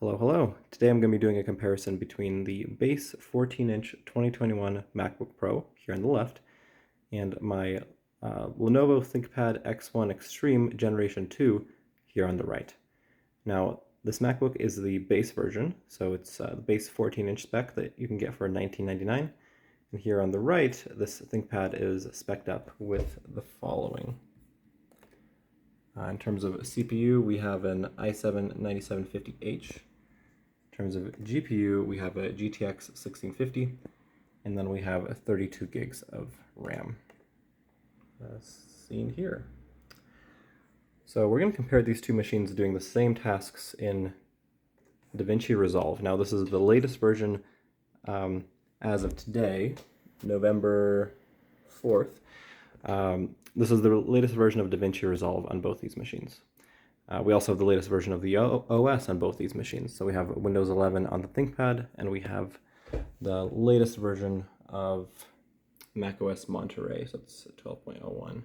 Hello, hello. Today I'm going to be doing a comparison between the base 14-inch 2021 MacBook Pro here on the left and my Lenovo Thinkpad X1 Extreme Generation 2 here on the right. Now, this MacBook is the base version, so it's the base 14-inch spec that you can get for $19.99. And here on the right, this ThinkPad is spec'd up with the following. In terms of CPU, we have an i7-9750H. In terms of GPU, we have a GTX 1650, and then we have 32 gigs of RAM, seen here. So we're going to compare these two machines doing the same tasks in DaVinci Resolve. Now this is the latest version as of today, November 4th. This is the latest version of DaVinci Resolve on both these machines. We also have the latest version of the OS on both these machines. So we have Windows 11 on the ThinkPad, and we have the latest version of macOS Monterey, so it's 12.01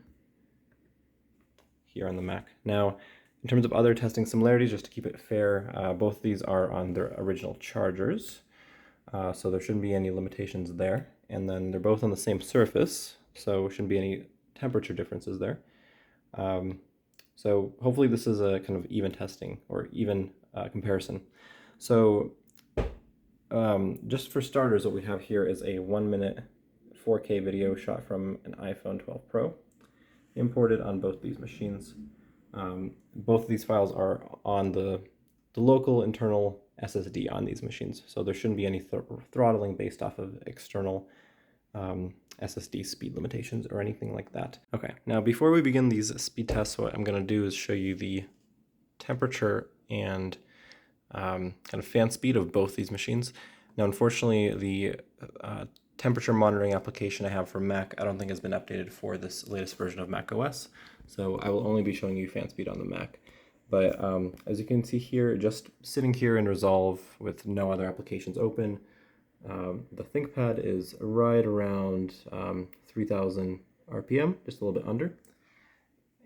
here on the Mac. Now, in terms of other testing similarities, just to keep it fair, both these are on their original chargers, so there shouldn't be any limitations there. And then they're both on the same surface, so shouldn't be any temperature differences there. So hopefully this is a kind of even testing or even comparison. So just for starters, what we have here is a 1-minute 4K video shot from an iPhone 12 Pro, imported on both these machines. Both of these files are on the local internal SSD on these machines, so there shouldn't be any throttling based off of external SSD speed limitations or anything like that. Okay, now before we begin these speed tests, what I'm going to do is show you the temperature and kind of fan speed of both these machines. Now, unfortunately, the temperature monitoring application I have for Mac, I don't think has been updated for this latest version of Mac OS, so I will only be showing you fan speed on the Mac. But as you can see here, just sitting here in Resolve with no other applications open, the ThinkPad is right around 3000 RPM, just a little bit under.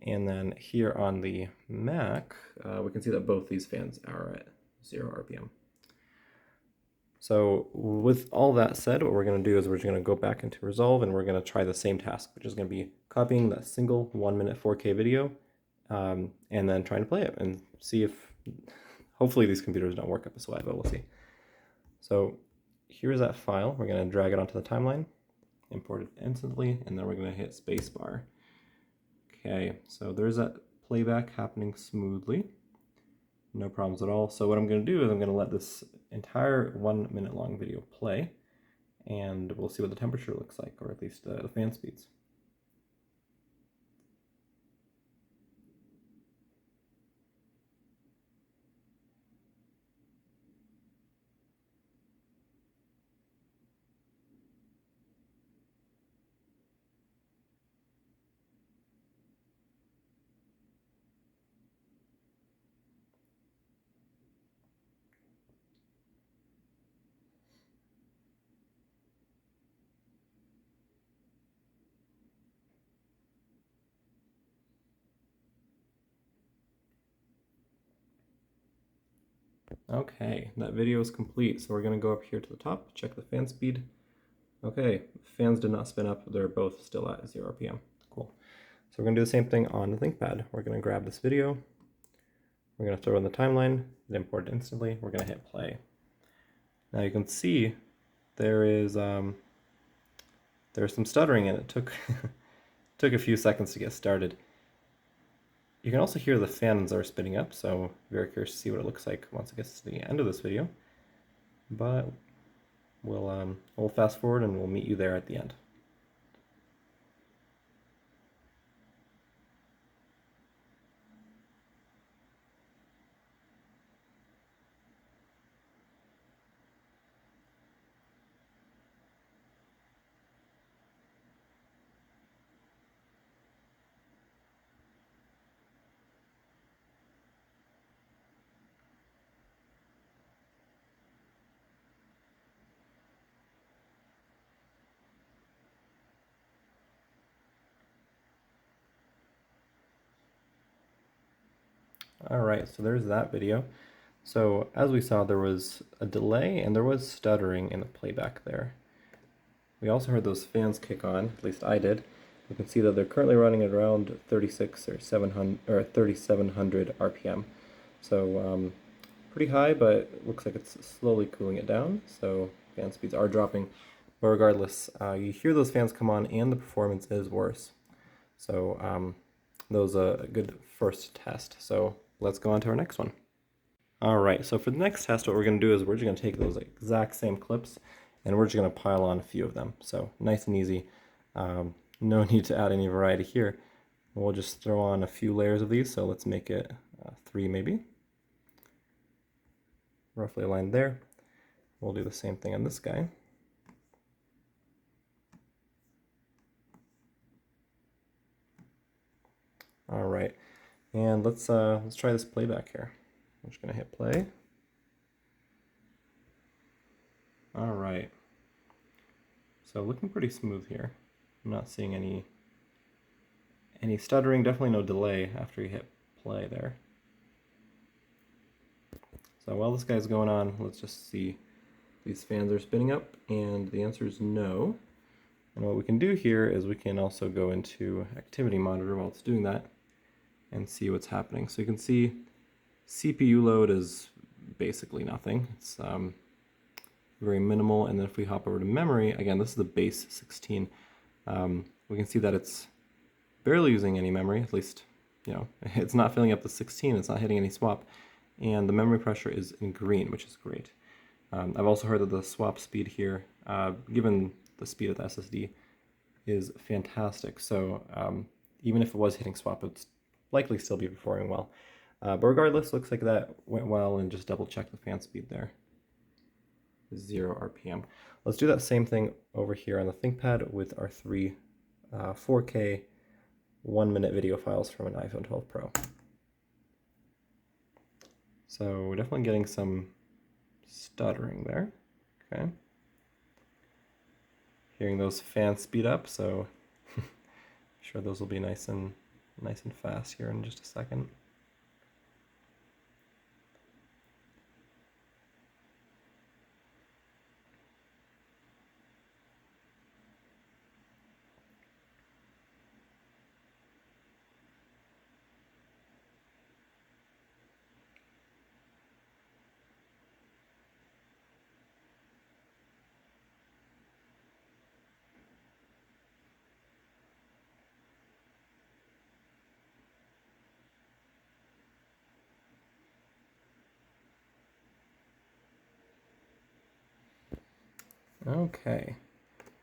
And then here on the Mac, we can see that both these fans are at 0 RPM. So with all that said, what we're going to do is we're just going to go back into Resolve and we're going to try the same task, which is going to be copying that single 1-minute 4K video and then trying to play it and see if, hopefully these computers don't work up this way, but we'll see. So here's that file. We're going to drag it onto the timeline, import it instantly, and then we're going to hit spacebar. Okay, so there's that playback happening smoothly. No problems at all. So what I'm going to do is I'm going to let this entire 1-minute long video play, and we'll see what the temperature looks like, or at least the fan speeds. Okay, that video is complete, so we're going to go up here to the top, check the fan speed. Okay, fans did not spin up, they're both still at 0 RPM. Cool. So we're going to do the same thing on the ThinkPad. We're going to grab this video, we're going to throw it in the timeline, it imported instantly, we're going to hit play. Now you can see there is there's some stuttering, and it took took a few seconds to get started. You can also hear the fans are spinning up, so very curious to see what it looks like once it gets to the end of this video. But we'll fast forward and we'll meet you there at the end. All right, so there's that video. So as we saw, there was a delay and there was stuttering in the playback there. We also heard those fans kick on, at least I did. You can see that they're currently running at around 36 or 700 or 3700 RPM. So pretty high, but looks like it's slowly cooling it down. So fan speeds are dropping. But regardless, you hear those fans come on and the performance is worse. So that was a good first test. So let's go on to our next one. All right, so for the next test, what we're going to do is we're just going to take those exact same clips and we're just going to pile on a few of them. So nice and easy. No need to add any variety here. We'll just throw on a few layers of these. So let's make it 3 maybe. Roughly aligned there. We'll do the same thing on this guy. All right, and let's try this playback here. I'm just gonna hit play. All right, so looking pretty smooth here. I'm not seeing any stuttering, definitely no delay after you hit play there. So while this guy's going on, let's just see if these fans are spinning up, and the answer is no. And what we can do here is we can also go into activity monitor while it's doing that and see what's happening. So you can see CPU load is basically nothing. It's very minimal. And then if we hop over to memory, again, this is the base 16. We can see that it's barely using any memory, at least, you know, it's not filling up the 16, it's not hitting any swap. And the memory pressure is in green, which is great. I've also heard that the swap speed here, given the speed of the SSD, is fantastic. So even if it was hitting swap, it's likely still be performing well. But regardless, looks like that went well, and just double check the fan speed there. 0 RPM. Let's do that same thing over here on the Thinkpad with our 3 4K 1-minute video files from an iPhone 12 Pro. So we're definitely getting some stuttering there. Okay. Hearing those fans speed up, so sure those will be nice and fast here in just a second. Okay,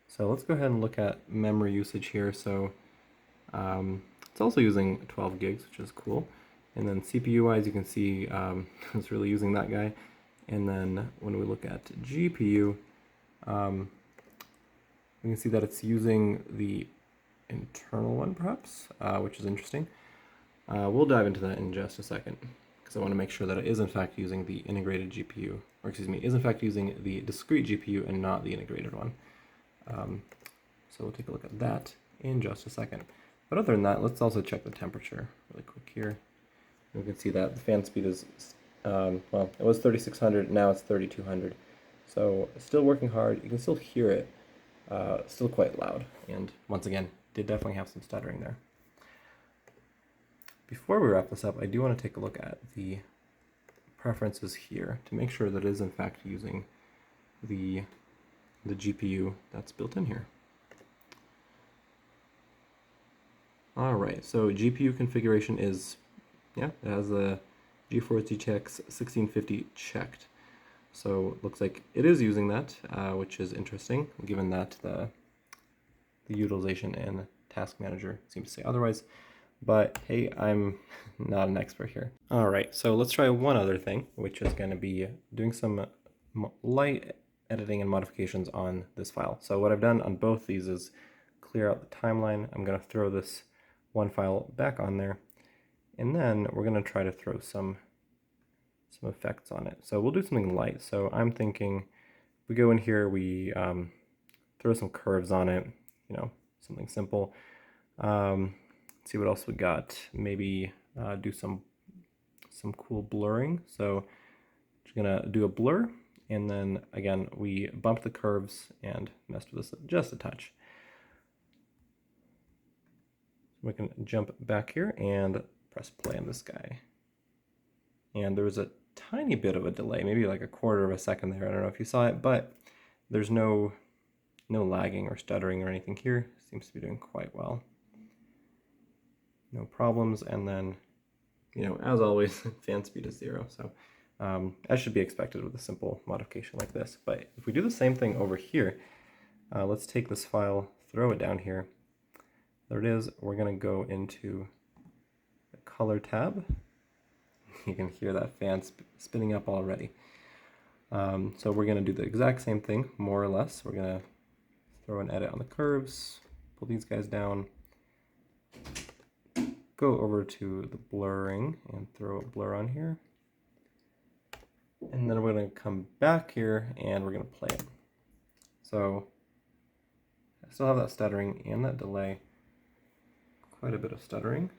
so let's go ahead and look at memory usage here. So it's also using 12 gigs, which is cool. And then CPU-wise, you can see it's really using that guy. And then when we look at GPU, we can see that it's using the internal one, perhaps, which is interesting. We'll dive into that in just a second, because I want to make sure that it is in fact using the integrated GPU, or excuse me, is in fact using the discrete GPU and not the integrated one. So we'll take a look at that in just a second. But other than that, let's also check the temperature really quick here. We can see that the fan speed is, well, it was 3600, now it's 3200. So still working hard. You can still hear it, still quite loud. And once again, did definitely have some stuttering there. Before we wrap this up, I do want to take a look at the preferences here to make sure that it is in fact using the GPU that's built in here. Alright, so GPU configuration is, yeah, it has the GeForce GTX 1650 checked. So it looks like it is using that, which is interesting, given that the utilization and task manager seems to say otherwise. But hey, I'm not an expert here. All right, so let's try one other thing, which is going to be doing some light editing and modifications on this file. So what I've done on both these is clear out the timeline. I'm going to throw this one file back on there, and then we're going to try to throw some effects on it. So we'll do something light. So I'm thinking we go in here, we throw some curves on it, you know, something simple. See what else we got. Maybe do some cool blurring. So Just gonna do a blur, and then again, we bumped the curves and messed with this just a touch. We can jump back here and press play on this guy. And there was a tiny bit of a delay, maybe like a quarter of a second there. I don't know if you saw it, but there's no lagging or stuttering or anything here. Seems to be doing quite well. No problems. And then, you know, as always, fan speed is 0. So as should be expected with a simple modification like this. But if we do the same thing over here, let's take this file, throw it down here. There it is. We're going to go into the color tab. You can hear that fan spinning up already. So we're going to do the exact same thing, more or less. We're going to throw an edit on the curves, pull these guys down, go over to the blurring and throw a blur on here. And then we're going to come back here and we're going to play it. So I still have that stuttering and that delay, quite a bit of stuttering.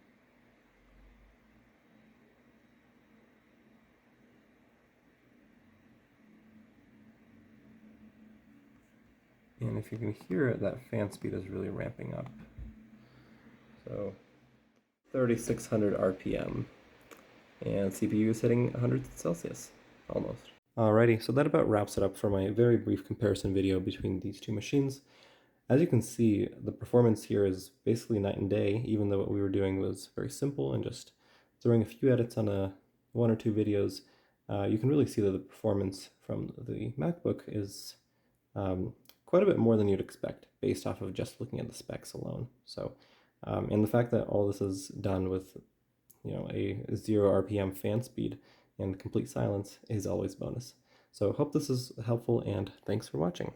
And if you can hear it, that fan speed is really ramping up. So 3,600 RPM. And CPU is hitting 100 Celsius, almost. Alrighty, so that about wraps it up for my very brief comparison video between these two machines. As you can see, the performance here is basically night and day, even though what we were doing was very simple and just throwing a few edits on one or two videos. You can really see that the performance from the MacBook is quite a bit more than you'd expect based off of just looking at the specs alone. So, and the fact that all this is done with, you know, a 0 RPM fan speed and complete silence is always bonus. So hope this is helpful, and thanks for watching.